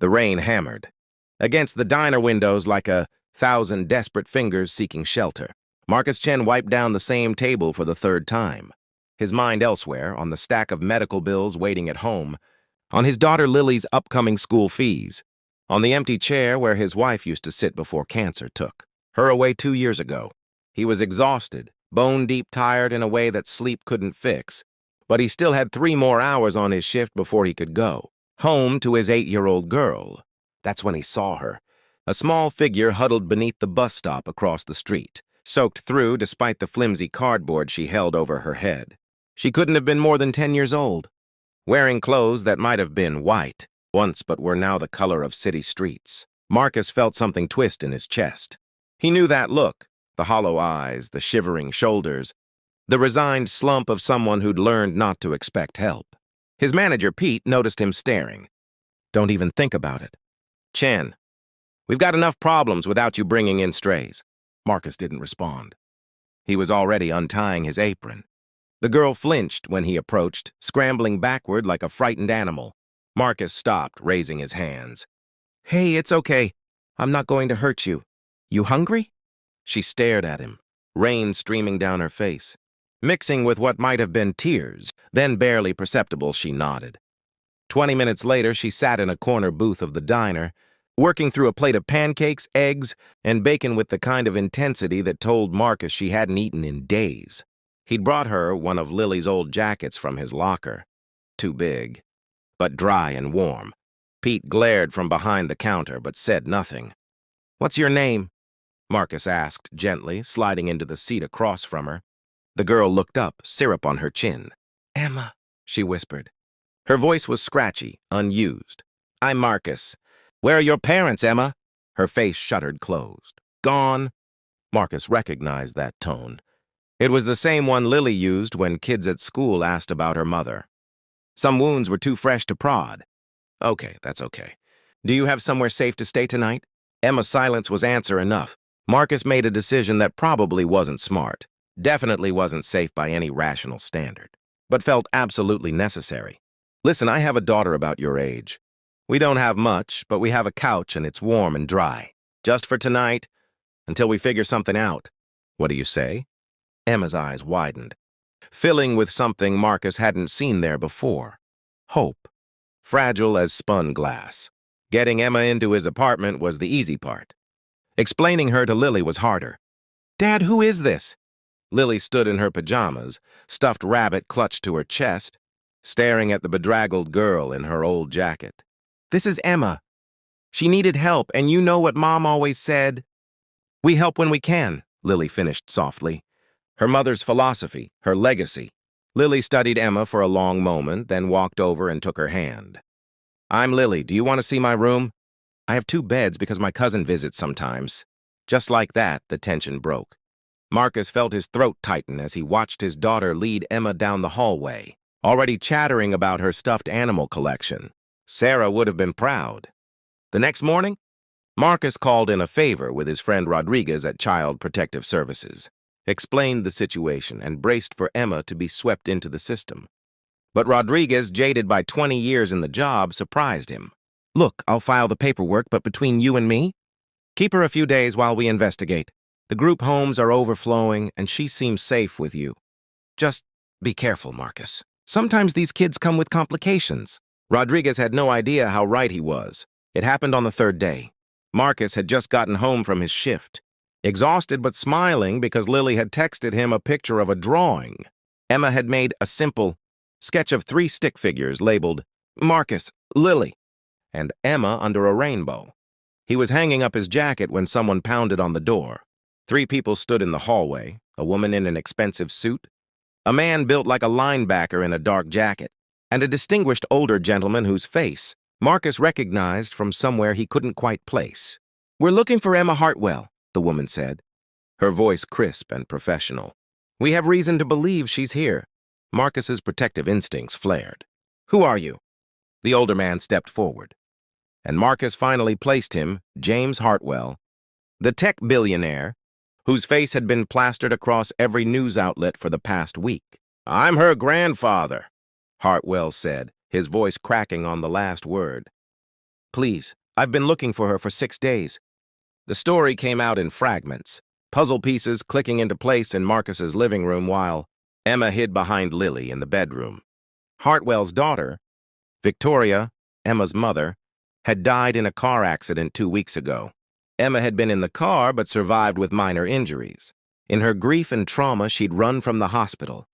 The rain hammered against the diner windows like 1,000 desperate fingers seeking shelter. Marcus Chen wiped down the same table for the third time, his mind elsewhere, on the stack of medical bills waiting at home, on his daughter Lily's upcoming school fees, on the empty chair where his wife used to sit before cancer took her away 2 years ago. He was exhausted, bone-deep tired in a way that sleep couldn't fix, but he still had 3 more hours on his shift before he could go home to his 8-year-old girl. That's when he saw her, a small figure huddled beneath the bus stop across the street, soaked through despite the flimsy cardboard she held over her head. She couldn't have been more than 10 years old, wearing clothes that might have been white once but were now the color of city streets. Marcus felt something twist in his chest. He knew that look, the hollow eyes, the shivering shoulders, the resigned slump of someone who'd learned not to expect help. His manager, Pete, noticed him staring. "Don't even think about it." "Chen, we've got enough problems without you bringing in strays." Marcus didn't respond. He was already untying his apron. The girl flinched when he approached, scrambling backward like a frightened animal. Marcus stopped, raising his hands. "Hey, it's okay. I'm not going to hurt you. You hungry?" She stared at him, rain streaming down her face. Mixing with what might have been tears, then barely perceptible, she nodded. 20 minutes later, she sat in a corner booth of the diner, working through a plate of pancakes, eggs, and bacon with the kind of intensity that told Marcus she hadn't eaten in days. He'd brought her one of Lily's old jackets from his locker. Too big, but dry and warm. Pete glared from behind the counter, but said nothing. "What's your name?" Marcus asked gently, sliding into the seat across from her. The girl looked up, syrup on her chin. "Emma," she whispered. Her voice was scratchy, unused. "I'm Marcus. Where are your parents, Emma?" Her face shuttered closed. "Gone." Marcus recognized that tone. It was the same one Lily used when kids at school asked about her mother. "Some wounds were too fresh to prod." "Okay, that's okay. Do you have somewhere safe to stay tonight?" Emma's silence was answer enough. Marcus made a decision that probably wasn't smart, definitely wasn't safe by any rational standard, but felt absolutely necessary. "Listen, I have a daughter about your age. We don't have much, but we have a couch and it's warm and dry. Just for tonight, until we figure something out." "What do you say?" Emma's eyes widened, filling with something Marcus hadn't seen there before. Hope, fragile as spun glass. Getting Emma into his apartment was the easy part. Explaining her to Lily was harder. "Dad, who is this?" Lily stood in her pajamas, stuffed rabbit clutched to her chest, staring at the bedraggled girl in her old jacket. "This is Emma. She needed help, and you know what Mom always said." "We help when we can," Lily finished softly. Her mother's philosophy, her legacy. Lily studied Emma for a long moment, then walked over and took her hand. "I'm Lily. Do you want to see my room? I have 2 beds because my cousin visits sometimes." Just like that, the tension broke. Marcus felt his throat tighten as he watched his daughter lead Emma down the hallway, already chattering about her stuffed animal collection. Sarah would have been proud. The next morning, Marcus called in a favor with his friend Rodriguez at Child Protective Services, explained the situation, and braced for Emma to be swept into the system. But Rodriguez, jaded by 20 years in the job, surprised him. "Look, I'll file the paperwork, but between you and me, keep her a few days while we investigate. The group homes are overflowing, and she seems safe with you. Just be careful, Marcus. Sometimes these kids come with complications." Rodriguez had no idea how right he was. It happened on the 3rd day. Marcus had just gotten home from his shift, exhausted but smiling because Lily had texted him a picture of a drawing. Emma had made a simple sketch of 3 stick figures labeled Marcus, Lily, and Emma under a rainbow. He was hanging up his jacket when someone pounded on the door. 3 people stood in the hallway, a woman in an expensive suit, a man built like a linebacker in a dark jacket, and a distinguished older gentleman whose face Marcus recognized from somewhere he couldn't quite place. "We're looking for Emma Hartwell," the woman said, her voice crisp and professional. "We have reason to believe she's here." Marcus's protective instincts flared. "Who are you?" The older man stepped forward, and Marcus finally placed him, James Hartwell, the tech billionaire, whose face had been plastered across every news outlet for the past week. "I'm her grandfather," Hartwell said, his voice cracking on the last word. please. I've been looking for her for 6 days." The story came out in fragments, puzzle pieces clicking into place in Marcus's living room while Emma hid behind Lily in the bedroom. Hartwell's daughter, Victoria, Emma's mother, had died in a car accident 2 weeks ago. Emma had been in the car but survived with minor injuries. In her grief and trauma, she'd run from the hospital,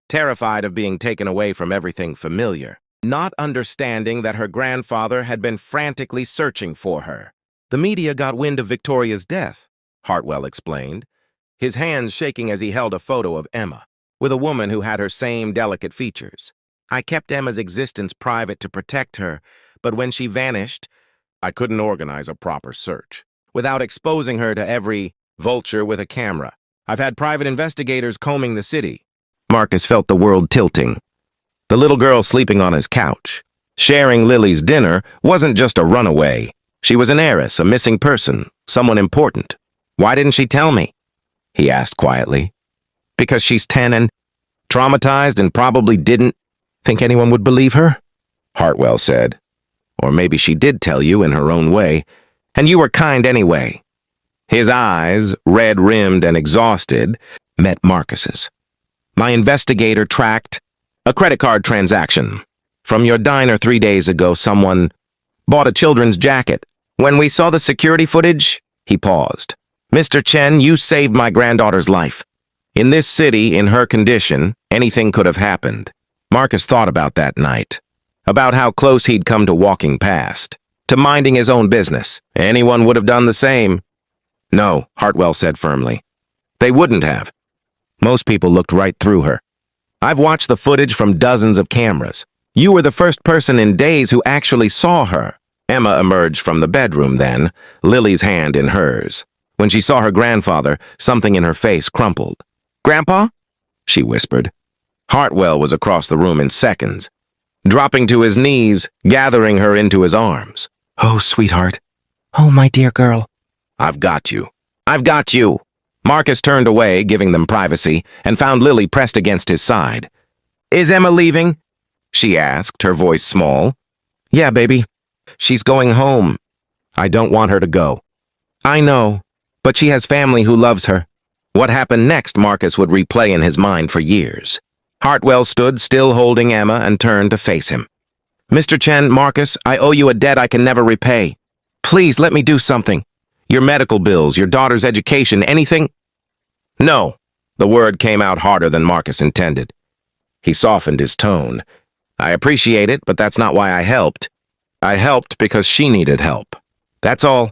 terrified of being taken away from everything familiar, not understanding that her grandfather had been frantically searching for her. "The media got wind of Victoria's death," Hartwell explained, his hands shaking as he held a photo of Emma, with a woman who had her same delicate features. "I kept Emma's existence private to protect her, but when she vanished, I couldn't organize a proper search without exposing her to every vulture with a camera. I've had private investigators combing the city." Marcus felt the world tilting. The little girl sleeping on his couch, sharing Lily's dinner, wasn't just a runaway. She was an heiress, a missing person, someone important. "Why didn't she tell me?" he asked quietly. "Because she's 10 and traumatized and probably didn't think anyone would believe her?" Hartwell said. "Or maybe she did tell you in her own way, and you were kind anyway." His eyes, red-rimmed and exhausted, met Marcus's. "My investigator tracked a credit card transaction. From your diner 3 days ago, someone bought a children's jacket. When we saw the security footage," he paused. "Mr. Chen, you saved my granddaughter's life. In this city, in her condition, anything could have happened." Marcus thought about that night, about how close he'd come to walking past, to minding his own business. Anyone would have done the same. "No," Hartwell said firmly. "They wouldn't have. Most people looked right through her. I've watched the footage from dozens of cameras. You were the first person in days who actually saw her." Emma emerged from the bedroom then, Lily's hand in hers. When she saw her grandfather, something in her face crumpled. "Grandpa?" she whispered. Hartwell was across the room in seconds, dropping to his knees, gathering her into his arms. "Oh, sweetheart. Oh, my dear girl." "I've got you. I've got you." Marcus turned away, giving them privacy, and found Lily pressed against his side. "Is Emma leaving?" she asked, her voice small. "Yeah, baby. She's going home. I don't want her to go." "I know, but she has family who loves her." What happened next Marcus would replay in his mind for years. Hartwell stood, still holding Emma, and turned to face him. "Mr. Chen, Marcus, I owe you a debt I can never repay. Please let me do something. Your medical bills, your daughter's education, anything?" "No." The word came out harder than Marcus intended. He softened his tone. "I appreciate it, but that's not why I helped. I helped because she needed help. That's all."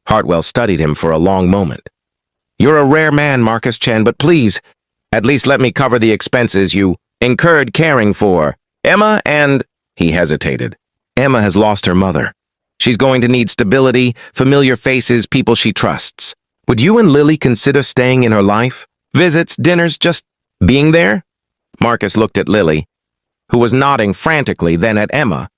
Hartwell studied him for a long moment. "You're a rare man, Marcus Chen, but please, at least let me cover the expenses you incurred caring for Emma and—" He hesitated. "Emma has lost her mother. She's going to need stability, familiar faces, people she trusts. Would you and Lily consider staying in her life? Visits, dinners, just being there?" Marcus looked at Lily, who was nodding frantically, then at Emma,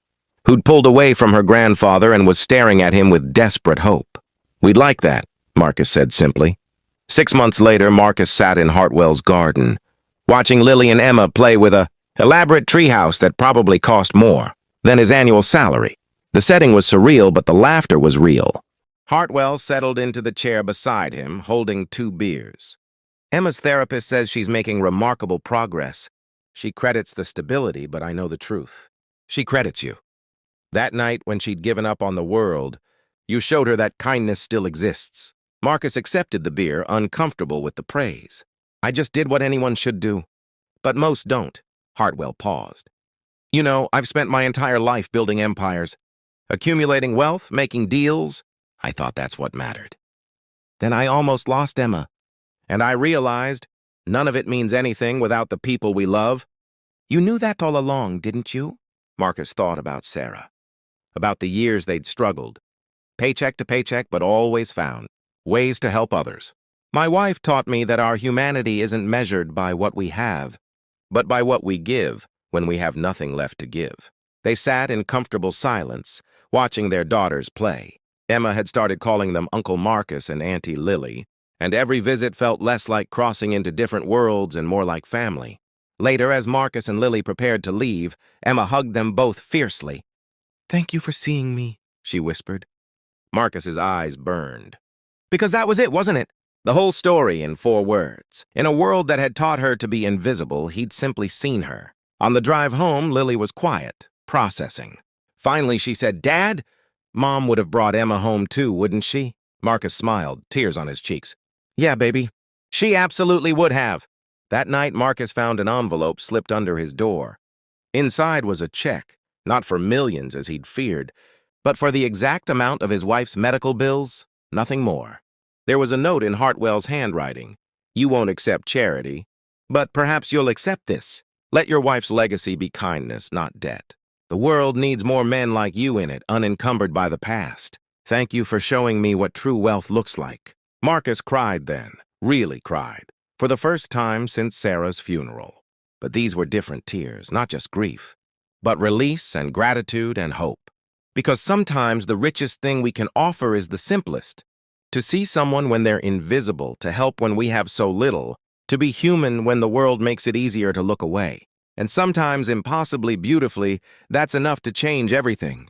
who'd pulled away from her grandfather and was staring at him with desperate hope. "We'd like that," Marcus said simply. 6 months later, Marcus sat in Hartwell's garden, watching Lily and Emma play with a elaborate treehouse that probably cost more than his annual salary. The setting was surreal, but the laughter was real. Hartwell settled into the chair beside him, holding 2 beers. "Emma's therapist says she's making remarkable progress. She credits the stability, but I know the truth. She credits you. That night, when she'd given up on the world, you showed her that kindness still exists." Marcus accepted the beer, uncomfortable with the praise. "I just did what anyone should do. But most don't." Hartwell paused. "You know, I've spent my entire life building empires, accumulating wealth, making deals. I thought that's what mattered. Then I almost lost Emma, and I realized none of it means anything without the people we love." "You knew that all along, didn't you?" Marcus thought about Sarah, about the years they'd struggled, paycheck to paycheck, but always found ways to help others. "My wife taught me that our humanity isn't measured by what we have, but by what we give when we have nothing left to give." They sat in comfortable silence, watching their daughters play. Emma had started calling them Uncle Marcus and Auntie Lily, and every visit felt less like crossing into different worlds and more like family. Later, as Marcus and Lily prepared to leave, Emma hugged them both fiercely. "Thank you for seeing me," she whispered. Marcus's eyes burned. Because that was it, wasn't it? The whole story in 4 words. In a world that had taught her to be invisible, he'd simply seen her. On the drive home, Lily was quiet, processing. Finally, she said, Dad? Mom would have brought Emma home too, wouldn't she? Marcus smiled, tears on his cheeks. Yeah, baby. She absolutely would have. That night, Marcus found an envelope slipped under his door. Inside was a check, not for millions as he'd feared, but for the exact amount of his wife's medical bills, nothing more. There was a note in Hartwell's handwriting. You won't accept charity, but perhaps you'll accept this. Let your wife's legacy be kindness, not debt. The world needs more men like you in it, unencumbered by the past. Thank you for showing me what true wealth looks like. Marcus cried then, really cried, for the first time since Sarah's funeral. But these were different tears, not just grief, but release and gratitude and hope. Because sometimes the richest thing we can offer is the simplest. To see someone when they're invisible, to help when we have so little, to be human when the world makes it easier to look away. And sometimes, impossibly beautifully, that's enough to change everything.